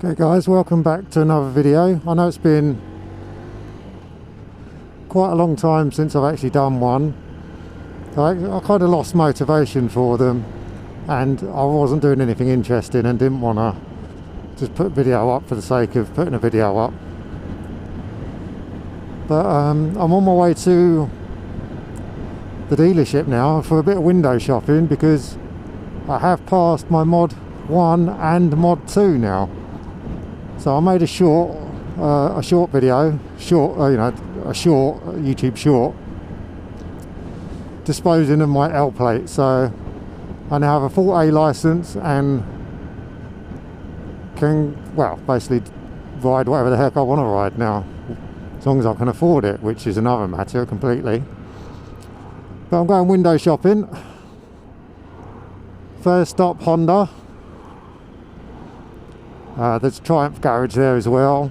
Okay guys, welcome back to another video. I know it's been quite a long time since I've actually done one. I kind of lost motivation for them and I wasn't doing anything interesting and didn't want to just put a video up for the sake of putting a video up. But I'm on my way to the dealership now for a bit of window shopping because I have passed my Mod 1 and Mod 2 now. So I made a short video, a short YouTube short, disposing of my L plate. So I now have a full A license and can, well, basically ride whatever the heck I want to ride now, as long as I can afford it, which is another matter completely. But I'm going window shopping. First stop, Honda. There's a Triumph garage there as well,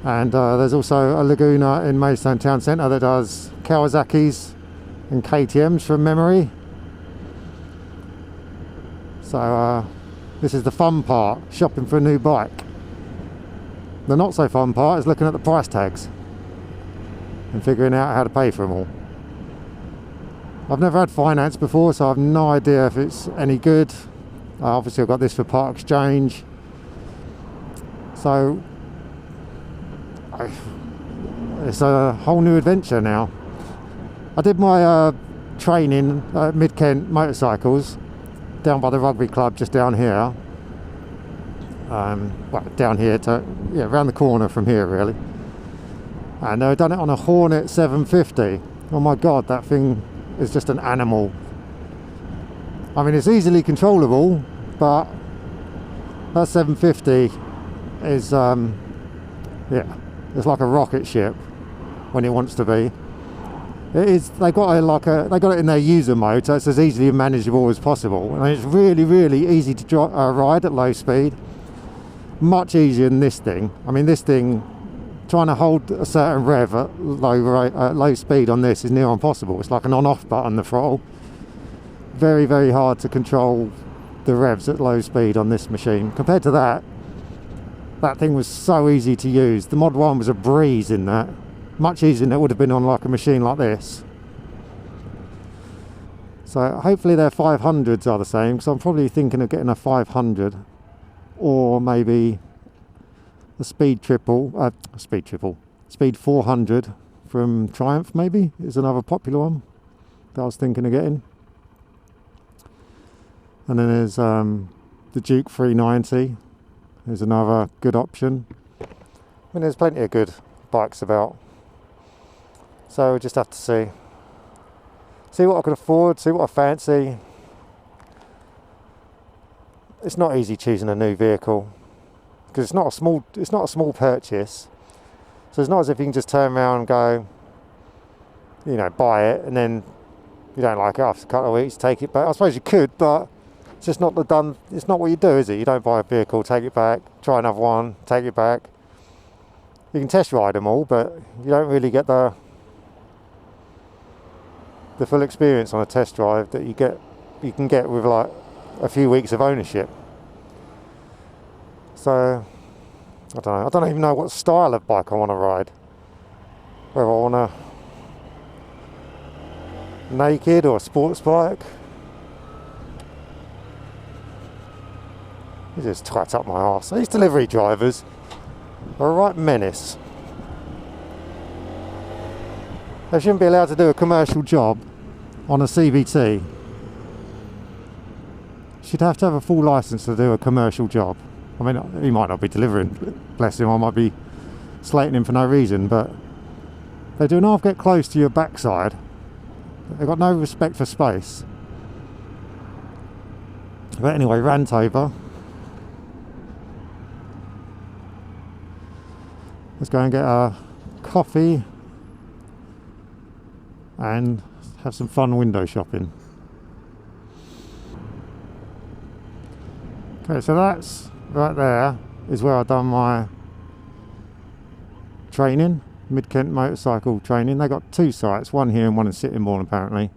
and there's also a Laguna in Maidstone Town Centre that does Kawasaki's and KTM's from memory. So this is the fun part, shopping for a new bike. The not so fun part is looking at the price tags and figuring out how to pay for them all. I've never had finance before, so I have no idea if it's any good. Obviously I've got this for part exchange, so it's a whole new adventure now. I did my training at Mid-Kent Motorcycles down by the rugby club just down here, down here to, yeah, around the corner from here really, and I've done it on a Hornet 750. Oh my god, that thing is just an animal. I mean, it's easily controllable, but that 750 is, it's like a rocket ship when it wants to be. It is. They got it in their user mode, so it's as easily manageable as possible. And it's really, really easy to ride at low speed. Much easier than this thing. I mean, this thing, trying to hold a certain rev at low speed on this is near impossible. It's like an on-off button, the throttle. Very, very hard to control the revs at low speed on this machine. Compared to that thing was so easy to use. The Mod 1 was a breeze in that. Much easier than it would have been on like a machine like this. So hopefully their 500s are the same, because I'm probably thinking of getting a 500 or maybe a Speed 400 from Triumph maybe is another popular one that I was thinking of getting. And then there's the Duke 390 is another good option. I mean, there's plenty of good bikes about. So we'll just have to see what I can afford, see what I fancy. It's not easy choosing a new vehicle because it's not a small purchase. So it's not as if you can just turn around and go, buy it and then you don't like it after a couple of weeks, take it back. I suppose you could, but it's just not it's not what you do, is it? You don't buy a vehicle, take it back, try another one, take it back. You can test ride them all, but you don't really get the full experience on a test drive that you can get with like a few weeks of ownership. So I don't know. I don't even know what style of bike I want to ride. Whether I want a naked or a sports bike. It just twats up my arse. These delivery drivers are a right menace. They shouldn't be allowed to do a commercial job on a CVT. Should have to have a full license to do a commercial job. I mean, he might not be delivering, bless him, I might be slating him for no reason, but they do not get close to your backside. They've got no respect for space. But anyway, rant over. Let's go and get a coffee and have some fun window shopping. Okay, so that's right there is where I've done my training, Mid-Kent motorcycle training. They got two sites, one here and one in Sittingbourne apparently.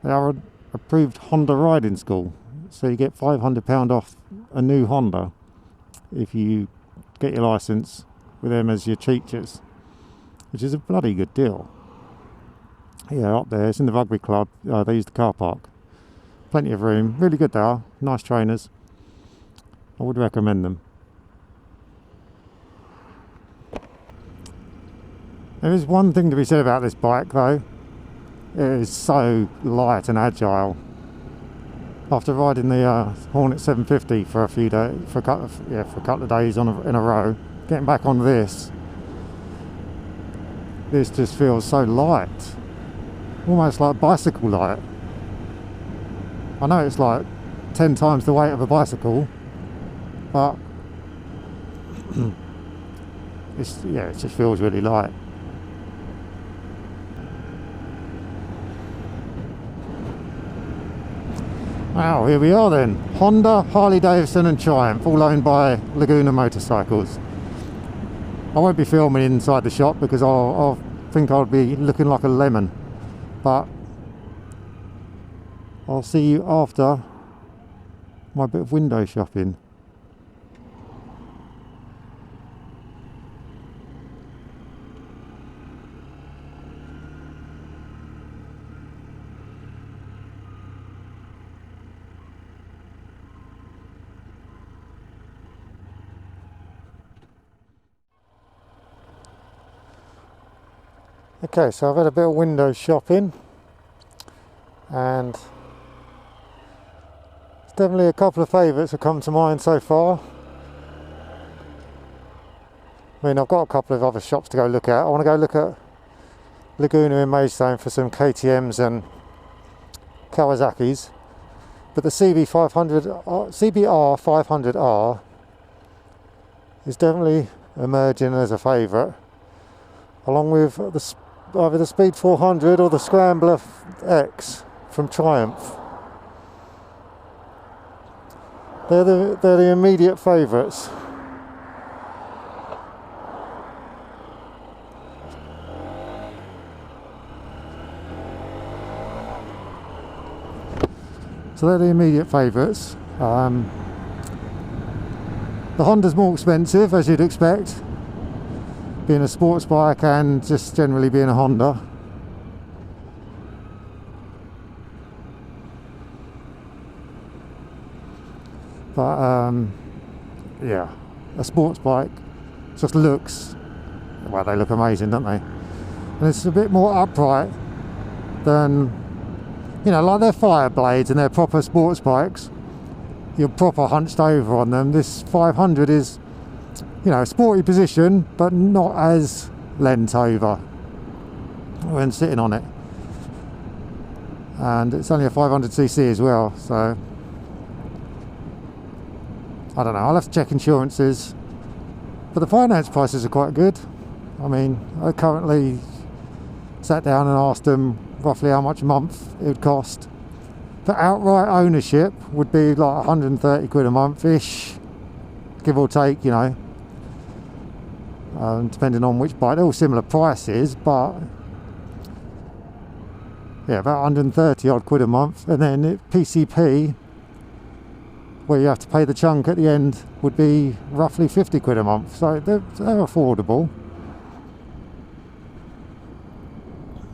They are an approved Honda riding school. So you get £500 off a new Honda if you get your licence with them as your teachers, which is a bloody good deal. Yeah, up there, it's in the rugby club. They use the car park. Plenty of room, really good they are, nice trainers. I would recommend them. There is one thing to be said about this bike though. It is so light and agile. After riding the Hornet 750 for a few days, for a couple of days in a row, getting back on this just feels so light, almost like bicycle light. I know it's like 10 times the weight of a bicycle, but it just feels really light. Wow, here we are then. Honda, Harley Davidson and Triumph, all owned by Laguna Motorcycles. I won't be filming inside the shop because I'll think I'll be looking like a lemon. But I'll see you after my bit of window shopping. Okay, so I've had a bit of window shopping and there's definitely a couple of favourites have come to mind so far. I mean, I've got a couple of other shops to go look at. I want to go look at Laguna in Maidstone for some KTMs and Kawasaki's, but the CBR 500R is definitely emerging as a favourite, along with either the Speed 400 or the Scrambler X from Triumph. They're the immediate favourites. So they're the immediate favourites. The Honda's more expensive, as you'd expect, being a sports bike and just generally being a Honda. But yeah, a sports bike just looks, well, they look amazing, don't they? And it's a bit more upright than, you know, like their Fireblades and their proper sports bikes. You're proper hunched over on them. This 500 is, you know, a sporty position, but not as leant over when sitting on it. And it's only a 500cc as well, so I don't know, I'll have to check insurances. But the finance prices are quite good. I mean, I currently sat down and asked them roughly how much a month it would cost. For outright ownership would be like 130 quid a month-ish, give or take, you know. Depending on which bike, they're all similar prices, but yeah, about 130 odd quid a month. And then PCP, where you have to pay the chunk at the end, would be roughly 50 quid a month. So they're affordable.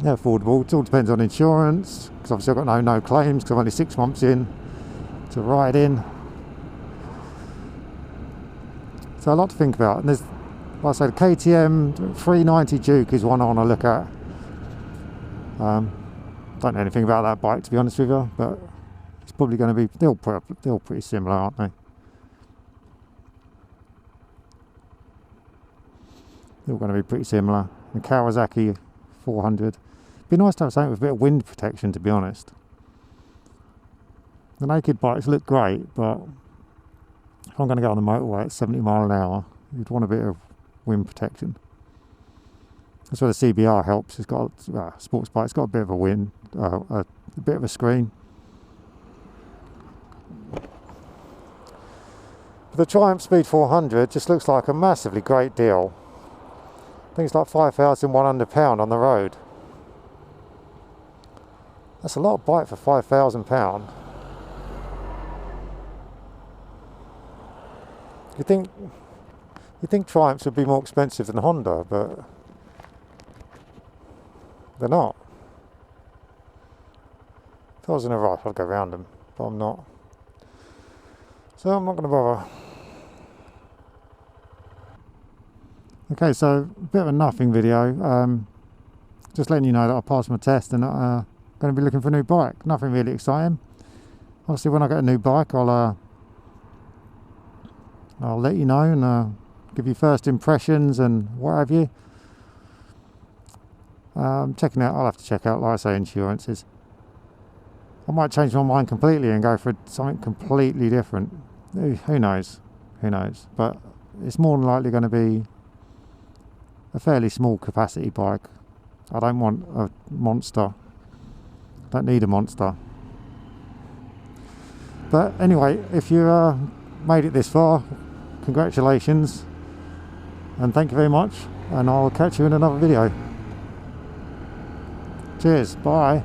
They're affordable. It all depends on insurance, because obviously I've got no claims because I'm only 6 months in to ride in. So a lot to think about. And there's, like I said, KTM 390 Duke is one I want to look at. Don't know anything about that bike, to be honest with you, but it's probably going to be, they're all pretty similar, aren't they? They're all going to be pretty similar. The Kawasaki 400. Be nice to have something with a bit of wind protection, to be honest. The naked bikes look great, but if I'm going to go on the motorway at 70 mile an hour, you'd want a bit of wind protection. That's where the CBR helps. It's got a sports bike. It's got a bit of a wind, a bit of a screen. But the Triumph Speed 400 just looks like a massively great deal. I think it's like £5,100 on the road. That's a lot of bike for £5,000. You think Triumphs would be more expensive than Honda, but they're not. If I was in a rush, I'd go around them, but I'm not. So I'm not going to bother. Okay, so a bit of a nothing video. Just letting you know that I passed my test and going to be looking for a new bike. Nothing really exciting. Obviously, when I get a new bike, I'll let you know and give you first impressions and what have you. Checking out, I'll have to check out, like I say, insurances. I might change my mind completely and go for something completely different. Who knows? Who knows? But it's more than likely going to be a fairly small capacity bike. I don't want a monster. Don't need a monster. But anyway, if you made it this far, congratulations and thank you very much, and I'll catch you in another video. Cheers, bye.